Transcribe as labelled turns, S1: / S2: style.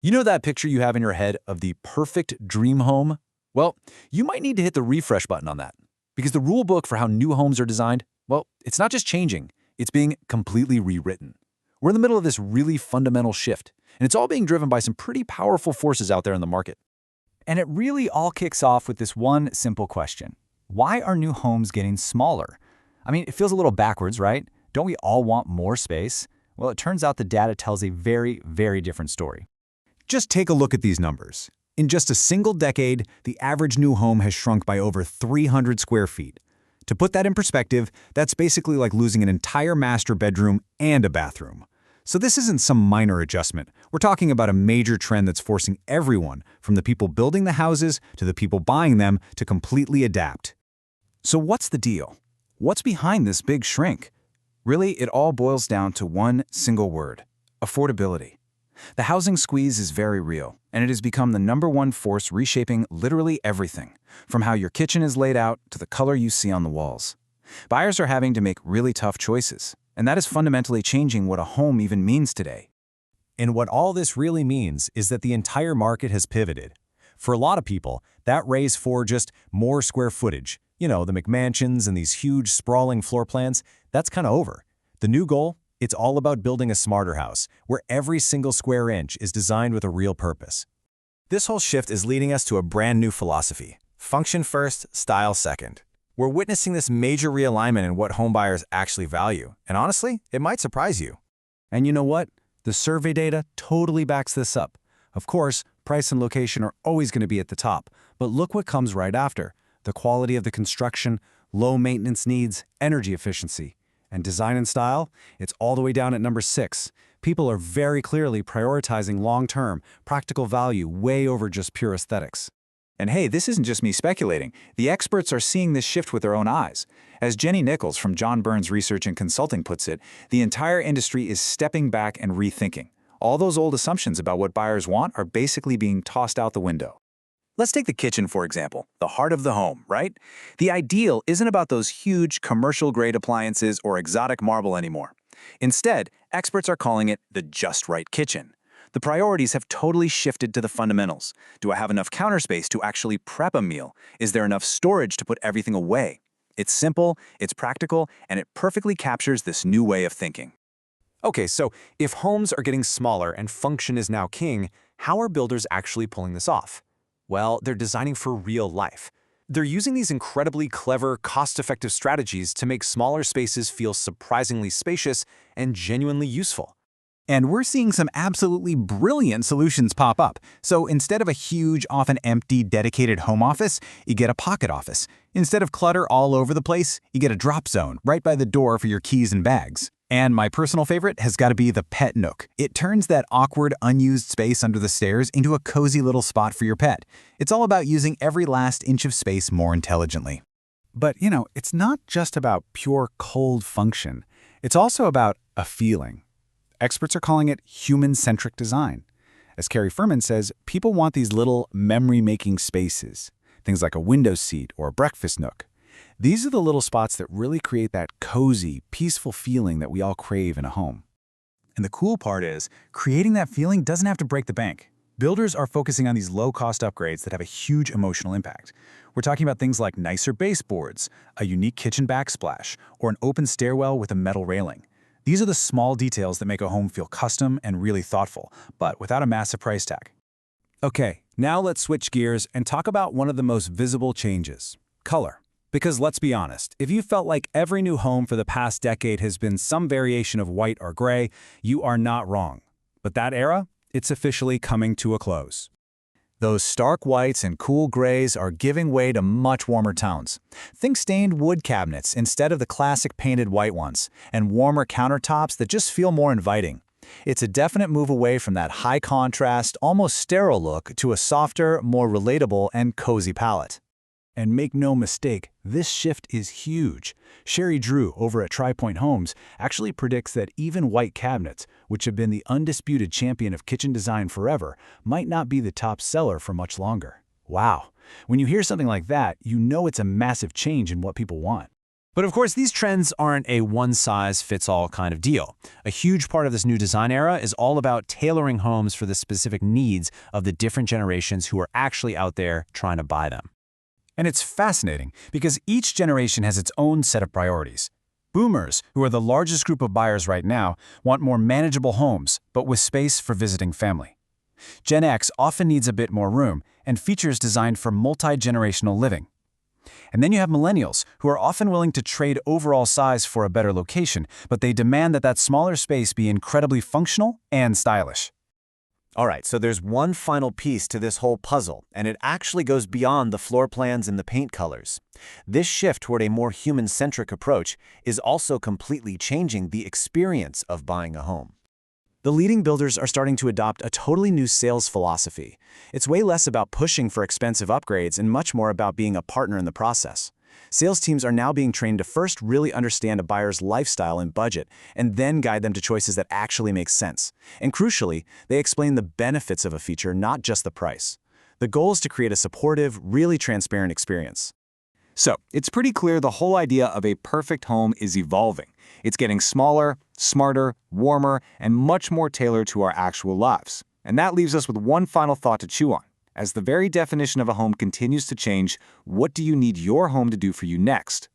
S1: You know that picture you have in your head of the perfect dream home? Well, you might need to hit the refresh button on that. Because the rule book for how new homes are designed, well, it's not just changing, it's being completely rewritten. We're in the middle of this really fundamental shift, and it's all being driven by some pretty powerful forces out there in the market.
S2: And it really all kicks off with this one simple question. Why are new homes getting smaller? I mean, it feels a little backwards, right? Don't we all want more space? Well, it turns out the data tells a very, very different story.
S3: Just take a look at these numbers. In just a single decade, the average new home has shrunk by over 300 square feet. To put that in perspective, that's basically like losing an entire master bedroom and a bathroom. So this isn't some minor adjustment. We're talking about a major trend that's forcing everyone, from the people building the houses to the people buying them, to completely adapt.
S4: So what's the deal? What's behind this big shrink? Really, it all boils down to one single word: affordability. The housing squeeze is very real, and it has become the #1 force reshaping literally everything, from how your kitchen is laid out to the color you see on the walls. Buyers are having to make really tough choices, and that is fundamentally changing what a home even means today.
S3: And what all this really means is that the entire market has pivoted. For a lot of people, that race for just more square footage, the McMansions and these huge sprawling floor plans, that's kind of over. The new goal? It's all about building a smarter house, where every single square inch is designed with a real purpose. This whole shift is leading us to a brand new philosophy: function first, style second. We're witnessing this major realignment in what homebuyers actually value, and honestly, it might surprise you.
S4: And you know what? The survey data totally backs this up. Of course, price and location are always going to be at the top, but look what comes right after: the quality of the construction, low maintenance needs, energy efficiency. And design and style, it's all the way down at number 6. People are very clearly prioritizing long-term, practical value way over just pure aesthetics.
S5: And hey, this isn't just me speculating. The experts are seeing this shift with their own eyes. As Jenny Nichols from John Burns Research and Consulting puts it, the entire industry is stepping back and rethinking. All those old assumptions about what buyers want are basically being tossed out the window. Let's take the kitchen, for example, the heart of the home, right? The ideal isn't about those huge commercial-grade appliances or exotic marble anymore. Instead, experts are calling it the just right kitchen. The priorities have totally shifted to the fundamentals. Do I have enough counter space to actually prep a meal? Is there enough storage to put everything away? It's simple, it's practical, and it perfectly captures this new way of thinking.
S3: Okay, so if homes are getting smaller and function is now king, how are builders actually pulling this off? Well, they're designing for real life. They're using these incredibly clever, cost-effective strategies to make smaller spaces feel surprisingly spacious and genuinely useful.
S4: And we're seeing some absolutely brilliant solutions pop up. So instead of a huge, often empty, dedicated home office, you get a pocket office. Instead of clutter all over the place, you get a drop zone right by the door for your keys and bags. And my personal favorite has got to be the pet nook. It turns that awkward, unused space under the stairs into a cozy little spot for your pet. It's all about using every last inch of space more intelligently. But, it's not just about pure cold function. It's also about a feeling. Experts are calling it human-centric design. As Carrie Furman says, people want these little memory-making spaces, things like a window seat or a breakfast nook. These are the little spots that really create that cozy, peaceful feeling that we all crave in a home. And the cool part is, creating that feeling doesn't have to break the bank. Builders are focusing on these low-cost upgrades that have a huge emotional impact. We're talking about things like nicer baseboards, a unique kitchen backsplash, or an open stairwell with a metal railing. These are the small details that make a home feel custom and really thoughtful, but without a massive price tag. Okay, now let's switch gears and talk about one of the most visible changes: color. Because let's be honest, if you felt like every new home for the past decade has been some variation of white or gray, you are not wrong. But that era, it's officially coming to a close. Those stark whites and cool grays are giving way to much warmer tones. Think stained wood cabinets instead of the classic painted white ones, and warmer countertops that just feel more inviting. It's a definite move away from that high-contrast, almost sterile look to a softer, more relatable, and cozy palette. And make no mistake, this shift is huge. Sherry Drew over at TriPoint Homes actually predicts that even white cabinets, which have been the undisputed champion of kitchen design forever, might not be the top seller for much longer. Wow. When you hear something like that, you know it's a massive change in what people want.
S3: But of course, these trends aren't a one-size-fits-all kind of deal. A huge part of this new design era is all about tailoring homes for the specific needs of the different generations who are actually out there trying to buy them.
S2: And it's fascinating because each generation has its own set of priorities. Boomers, who are the largest group of buyers right now, want more manageable homes, but with space for visiting family. Gen X often needs a bit more room and features designed for multi-generational living. And then you have millennials, who are often willing to trade overall size for a better location, but they demand that smaller space be incredibly functional and stylish.
S3: All right, so there's one final piece to this whole puzzle, and it actually goes beyond the floor plans and the paint colors. This shift toward a more human-centric approach is also completely changing the experience of buying a home. The leading builders are starting to adopt a totally new sales philosophy. It's way less about pushing for expensive upgrades and much more about being a partner in the process. Sales teams are now being trained to first really understand a buyer's lifestyle and budget, and then guide them to choices that actually make sense. And crucially, they explain the benefits of a feature, not just the price. The goal is to create a supportive, really transparent experience.
S5: So, it's pretty clear the whole idea of a perfect home is evolving. It's getting smaller, smarter, warmer, and much more tailored to our actual lives. And that leaves us with one final thought to chew on. As the very definition of a home continues to change, what do you need your home to do for you next?